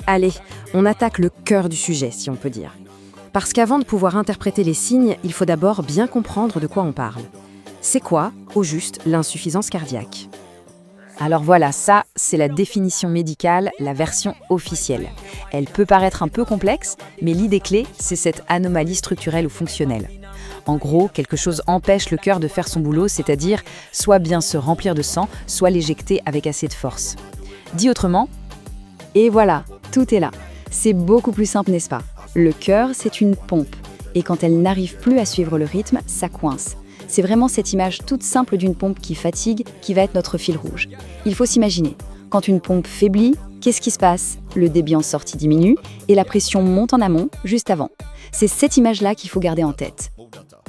Allez, on attaque le cœur du sujet, si on peut dire. Parce qu'avant de pouvoir interpréter les signes, il faut d'abord bien comprendre de quoi on parle. C'est quoi, au juste, l'insuffisance cardiaque? Alors voilà, ça, c'est la définition médicale, la version officielle. Elle peut paraître un peu complexe, mais l'idée clé, c'est cette anomalie structurelle ou fonctionnelle. En gros, quelque chose empêche le cœur de faire son boulot, c'est-à-dire soit bien se remplir de sang, soit l'éjecter avec assez de force. Dit autrement, Et voilà, tout est là. C'est beaucoup plus simple, n'est-ce pas? Le cœur, c'est une pompe. Et quand elle n'arrive plus à suivre le rythme, ça coince. C'est vraiment cette image toute simple d'une pompe qui fatigue qui va être notre fil rouge. Il faut s'imaginer, quand une pompe faiblit, qu'est-ce qui se passe? Le débit en sortie diminue et la pression monte en amont, juste avant. C'est cette image-là qu'il faut garder en tête.